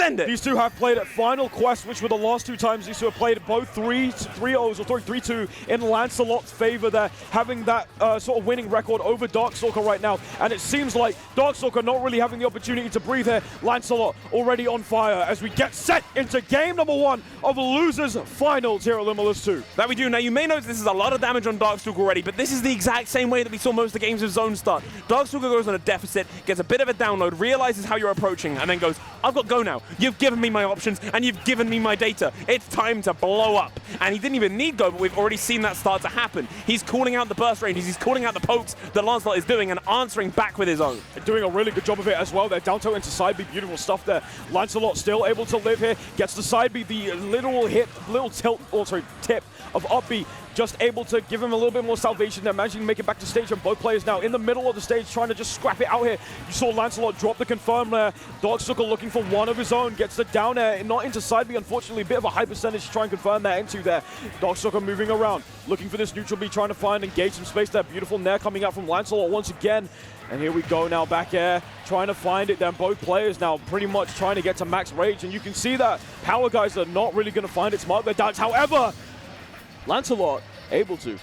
Send it. These two have played at Final Quest, which were the last 2 times these two have played both 3-0s or 3-2 in Lancelot's favor there, having that sort of winning record over Darkstalker right now. And it seems like Darkstalker not really having the opportunity to breathe here. Lancelot already on fire as we get set into game number 1 of Losers Finals here at Limitless 2. That we do. Now, you may notice this is a lot of damage on Darkstalker already, but this is the exact same way that we saw most of the games of Zone start. Darkstalker goes on a deficit, gets a bit of a download, realizes how you're approaching, and then goes, I've got go now. You've given me my options, and you've given me my data. It's time to blow up. And he didn't even need go, but we've already seen that start to happen. He's calling out the burst ranges, he's calling out the pokes that Lancelot is doing, and answering back with his own. Doing a really good job of it as well. They're down tilt into side B, beautiful stuff there. Lancelot still able to live here, gets the side B, the little tip of up B, just able to give him a little bit more salvation there, managing to make it back to stage, and both players now in the middle of the stage trying to just scrap it out here. You saw Lancelot drop the confirm there. Darkstalker looking for one of his own, gets the down air, not into side B, unfortunately, a bit of a high percentage to try and confirm that into there. Darkstalker moving around, looking for this neutral B, trying to find, engage some space there. Beautiful nair coming out from Lancelot once again. And here we go now, back air, trying to find it. Then both players now pretty much trying to get to max rage, and you can see that Power Guys are not really going to find its mark there, Darks. However, Lancelot able to.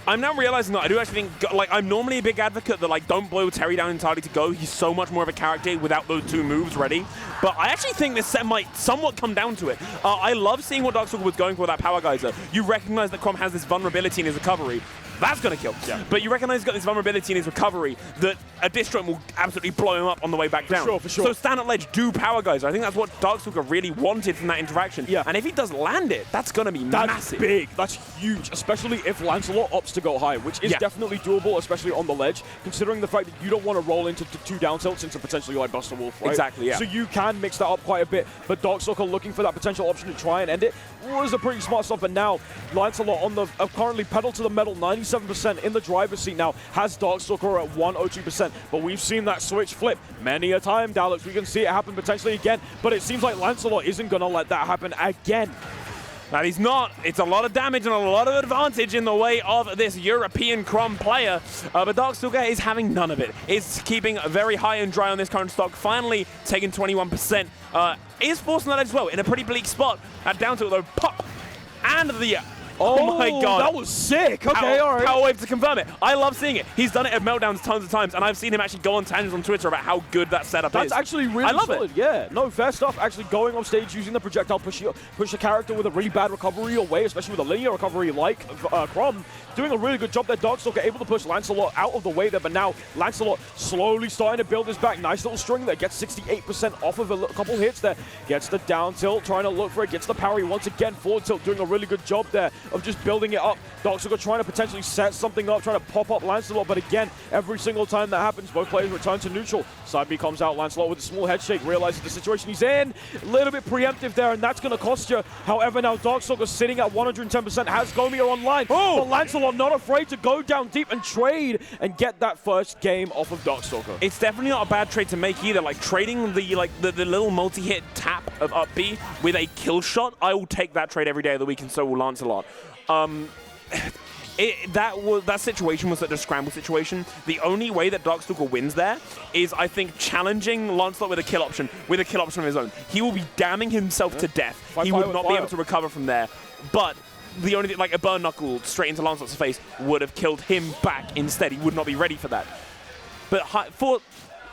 I'm now realizing that I do actually think, like, I'm normally a big advocate that, like, don't blow Terry down entirely to go. He's so much more of a character without those 2 moves ready. But I actually think this set might somewhat come down to it. I love seeing what Darkstalker was going for with that Power Geyser. You recognize that Chrom has this vulnerability in his recovery. That's going to kill. Yeah. But you recognize he's got this vulnerability in his recovery that a Distrum will absolutely blow him up on the way back down. For sure. So stand at ledge, do Power Geyser. I think that's what Darkstalker really wanted from that interaction. Yeah. And if he does land it, that's going to be massive. Big. That's huge, especially if Lancelot opts to go high, which is definitely doable, especially on the ledge, considering the fact that you don't want to roll into 2 down tilts into potentially like Buster Wolf, right? Exactly, yeah. So you can mix that up quite a bit, but Darkstalker looking for that potential option to try and end it was a pretty smart stuff. And now Lancelot on the currently pedal to the metal, 97% in the driver's seat now, has Darkstalker at 102%, but we've seen that switch flip many a time, Daleks. We can see it happen potentially again, but it seems like Lancelot isn't going to let that happen again. That he's not. It's a lot of damage and a lot of advantage in the way of this European Chrom player, but Darkstalker is having none of it. It's keeping very high and dry on this current stock, finally taking 21%. Is forcing that as well in a pretty bleak spot. At down tilt though, pop, and the... Oh my god. That was sick. Okay, all right. Power wave to confirm it. I love seeing it. He's done it at Meltdowns tons of times, and I've seen him actually go on tangents on Twitter about how good that setup is. That's actually really solid. It. Yeah, no, fair stuff. Actually going on stage, using the projectile, push a character with a really bad recovery away, especially with a linear recovery like Chrom. Doing a really good job there. Darkstalker able to push Lancelot out of the way there, but now Lancelot slowly starting to build his back. Nice little string there. Gets 68% off of a couple hits there. Gets the down tilt, trying to look for it. Gets the parry once again. Forward tilt, doing a really good job there of just building it up. Darkstalker trying to potentially set something up, trying to pop up Lancelot, but again, every single time that happens, both players return to neutral. Side B comes out, Lancelot with a small head shake, realizes the situation he's in. A little bit preemptive there, and that's going to cost you. However, now Darkstalker sitting at 110%, has Gomir online. Oh! But Lancelot not afraid to go down deep and trade and get that first game off of Darkstalker. It's definitely not a bad trade to make either. Like trading the little multi-hit tap of up B with a kill shot, I will take that trade every day of the week, and so will Lancelot. That situation was a scramble situation. The only way that Darkstalker wins there is, I think, challenging Lancelot with a kill option of his own. He will be damning himself to death. He would not be able to recover from there. But the only thing, like a burn knuckle straight into Lancelot's face, would have killed him back instead. He would not be ready for that. But for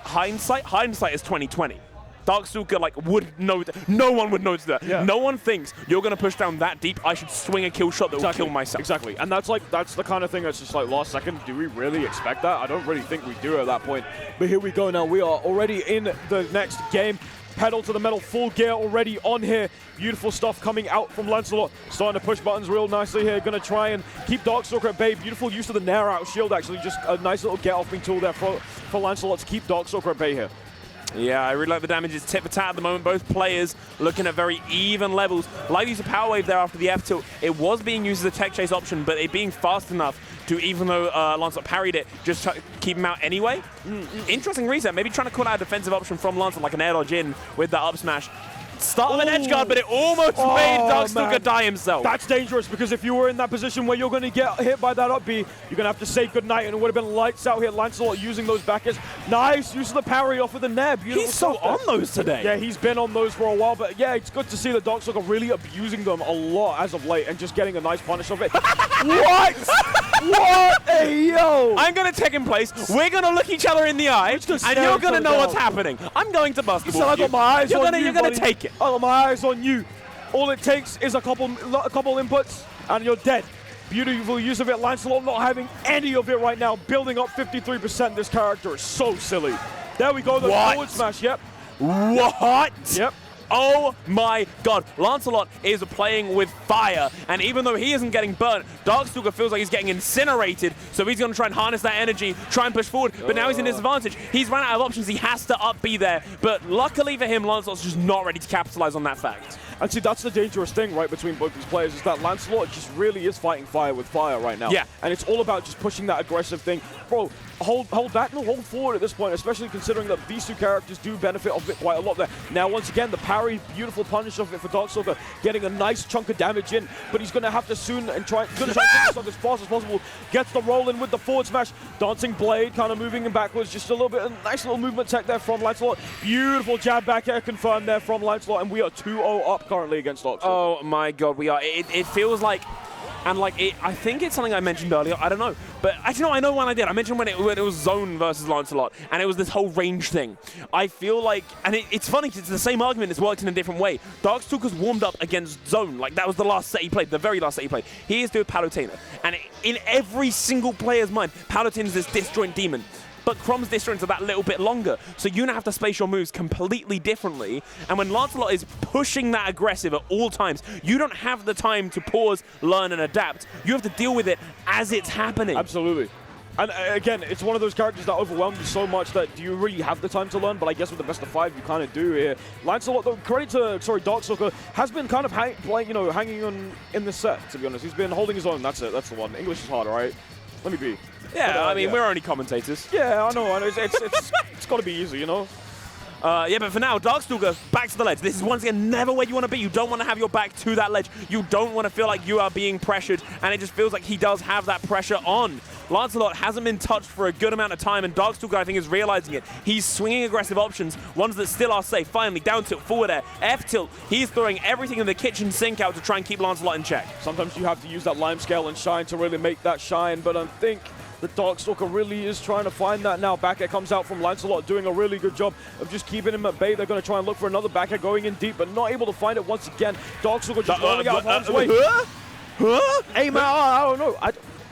hindsight is 2020. Darkstalker would know. No one would know that. Yeah. No one thinks you're going to push down that deep. I should swing a kill shot that will kill myself. Exactly, and that's the kind of thing that's just like last second. Do we really expect that? I don't really think we do at that point. But here we go now. We are already in the next game. Pedal to the metal, full gear already on here. Beautiful stuff coming out from Lancelot. Starting to push buttons real nicely here. Going to try and keep Darkstalker at bay. Beautiful use of the Nair out shield, actually. Just a nice little get-off being tool there for Lancelot to keep Darkstalker at bay here. Yeah, I really like the damage. It's tit-for-tat at the moment. Both players looking at very even levels. Like use of Power Wave there after the F-tilt. It was being used as a tech chase option, but it being fast enough to, even though Lancelot parried it, just keep him out anyway. Interesting reset. Maybe trying to call out a defensive option from Lancelot, like an air dodge in with that up smash. start of an edge guard, but it almost made Darkstalker die himself. That's dangerous, because if you were in that position where you're going to get hit by that up B, you're going to have to say goodnight, and it would have been lights out here. Lancelot using those back airs. Nice use of the parry off of the Nair. Beautiful. He's so on those today. Yeah, he's been on those for a while, but yeah, it's good to see that Darkstalker really abusing them a lot as of late and just getting a nice punish of it. What? What? Hey, yo! I'm going to take in place. We're going to look each other in the eye, and you're going to know what's happening. I'm going to bust the ball. I got my eyes on you, You're going to take it. I got my eyes on you. All it takes is a couple inputs, and you're dead. Beautiful use of it. Lancelot not having any of it right now. Building up 53%. This character is so silly. There we go. The forward smash. Yep. What? Yep. Oh my god, Lancelot is playing with fire, and even though he isn't getting burnt, Darkstalker feels like he's getting incinerated, so he's going to try and harness that energy, try and push forward, but now he's in disadvantage. He's run out of options, he has to up B there, but luckily for him, Lancelot's just not ready to capitalize on that fact. And see, that's the dangerous thing, right, between both these players, is that Lancelot just really is fighting fire with fire right now. Yeah. And it's all about just pushing that aggressive thing. Bro, hold back, no, hold forward at this point, especially considering that these two characters do benefit of it quite a lot there. Now, once again, the parry, beautiful punish of it for Darkstalker, getting a nice chunk of damage in, but he's going to have to soon and try to take this off as fast as possible. Gets the roll in with the forward smash. Dancing Blade kind of moving him backwards. Just a little bit, a nice little movement tech there from Lancelot. Beautiful jab back air confirmed there from Lancelot, and we are 2-0 up currently against Darkstalker. Oh my god, we are. It feels like, and like, I think it's something I mentioned earlier, I don't know. But actually, no, I know when I did. I mentioned when it was zone versus Lancelot, and it was this whole range thing. I feel like, and it's funny because it's the same argument, it's worked in a different way. Darkstalker's warmed up against zone, like that was the last set he played, the very last set he played. He is doing Palutena, and in every single player's mind, Palutena's this disjoint demon. But Chrom's disjoints are that little bit longer, so you now have to space your moves completely differently. And when Lancelot is pushing that aggressive at all times, you don't have the time to pause, learn, and adapt. You have to deal with it as it's happening. Absolutely. And again, it's one of those characters that overwhelm you so much that do you really have the time to learn? But I guess with the best of 5, you kind of do here. Lancelot, though, credit to, Darkstalker, has been kind of hanging on in this set, to be honest. He's been holding his own, that's it, that's the one. English is hard, all right? Let me be. Yeah, but, I mean, we're only commentators. Yeah, I know. It's got to be easy, you know? Yeah, but for now, Darkstalker, back to the ledge. This is once again never where you want to be. You don't want to have your back to that ledge. You don't want to feel like you are being pressured, and it just feels like he does have that pressure on. Lancelot hasn't been touched for a good amount of time, and Darkstalker, I think, is realizing it. He's swinging aggressive options, ones that still are safe. Finally, down tilt, forward air, F tilt. He's throwing everything in the kitchen sink out to try and keep Lancelot in check. Sometimes you have to use that lime scale and shine to really make that shine, but I think the Darkstalker really is trying to find that now. Back air comes out from Lancelot, doing a really good job of just keeping him at bay. They're going to try and look for another back air going in deep, but not able to find it once again. Darkstalker just rolling out of harm's way. Hey, man, I don't know.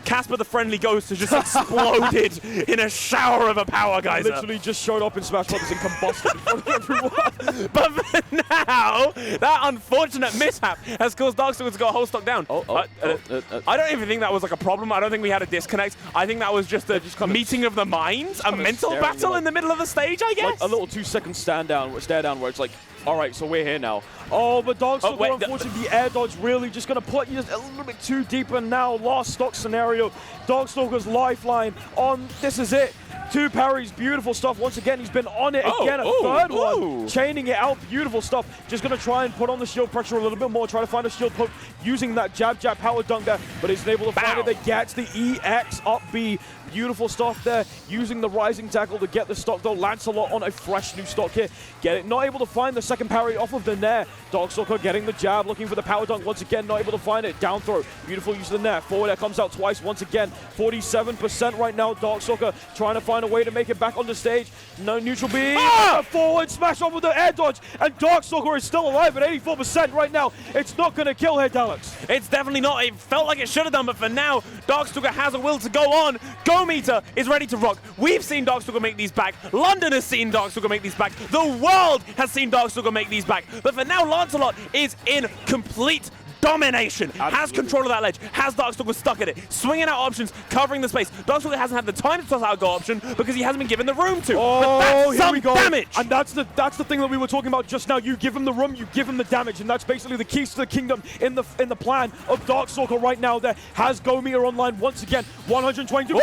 Casper the Friendly Ghost has just exploded in a shower of a power geyser. Literally just showed up in Smash Brothers and combusted in front of everyone. But for now, that unfortunate mishap has caused Darkstalker to go whole stock down. I don't even think that was like a problem. I don't think we had a disconnect. I think that was just a meeting of the minds, a mental battle in the middle of the stage, I guess. Like a little 2-second stare down where it's like, all right, so we're here now. Oh, but Darkstalker, unfortunately, the air dodge really just going to put you a little bit too deep, and now last stock scenario. Darkstalker's lifeline on, this is it. 2 parries, beautiful stuff. Once again, he's been on it again, a third one. Chaining it out, beautiful stuff. Just going to try and put on the shield pressure a little bit more, try to find a shield poke using that jab power dunk there, but he's able to find it. That gets the EX up B. Beautiful stuff there, using the rising tackle to get the stock, though. Lancelot on a fresh new stock here. Get it, not able to find the second parry off of the Nair. Darkstalker getting the jab, looking for the power dunk. Once again, not able to find it. Down throw, beautiful use of the Nair. Forward air comes out twice once again. 47% right now. Darkstalker trying to find a way to make it back on the stage. No neutral B. A forward smash off with the air dodge, and Darkstalker is still alive at 84% right now. It's not going to kill here, Daleks. It's definitely not. It felt like it should have done, but for now, Darkstalker has a will to go on. Go Meter is ready to rock. We've seen Darkstalker make these back. London has seen Darkstalker make these back. The world has seen Darkstalker make these back. But for now, Lancelot is in complete domination, has control of that ledge, has Darkstalker stuck at it, swinging out options, covering the space. Darkstalker hasn't had the time to toss out a go option because he hasn't been given the room to. But that's some damage! And that's the thing that we were talking about just now. You give him the room, you give him the damage, and that's basically the keys to the kingdom in the plan of Darkstalker right now. There has Go Meter online once again, 122.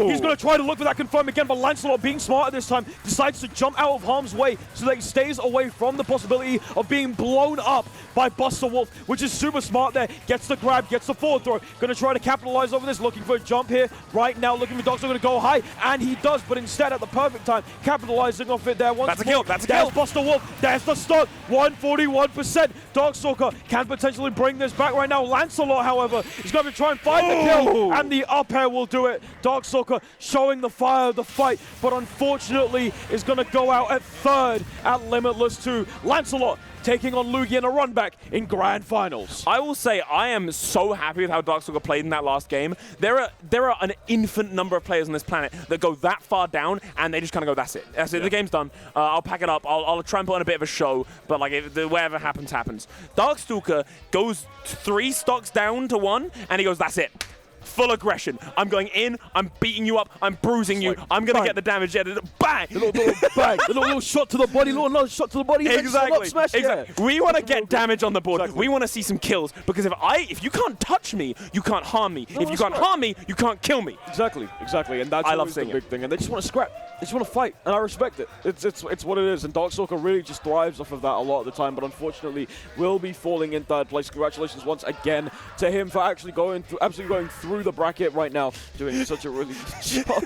He's going to try to look for that confirm again, but Lancelot, being smarter this time, decides to jump out of harm's way so that he stays away from the possibility of being blown up by Buster Wolf, which is super smart there. Gets the grab, gets the forward throw. Going to try to capitalize over this, looking for a jump here right now, looking for Darkstalker to go high, and he does, but instead at the perfect time, capitalizing off it there. That's a kill, that's a kill. There's Buster Wolf, there's the stun, 141%. Darkstalker can potentially bring this back right now. Lancelot, however, is going to try and find the kill, and the up air will do it. Darkstalker showing the fire of the fight, but unfortunately is going to go out at third at Limitless 2. Lancelot taking on Lugi in a run back in Grand Finals. I will say I am so happy with how Darkstalker played in that last game. There are an infinite number of players on this planet that go that far down and they just kind of go, that's it. That's it. Yeah. The game's done. I'll pack it up. I'll try and put on a bit of a show, but like whatever happens, happens. Darkstalker goes 3 stocks down to 1 and he goes, that's it. Full aggression. I'm going in, I'm beating you up, I'm bruising you, I'm going to get the damage. Bang! Little bang! Little shot to the body, little shot to the body. Exactly. Smash, exactly. Yeah. We want to get damage on the board. Exactly. We want to see some kills because if you can't touch me, you can't harm me. If you can't harm me, you can't kill me. Exactly. And that's always the big thing. And they just want to scrap. They just want to fight, and I respect it. It's what it is. And Darkstalker really just thrives off of that a lot of the time. But unfortunately, will be falling in third place. Congratulations once again to him for actually absolutely going through the bracket right now, doing such a really good job.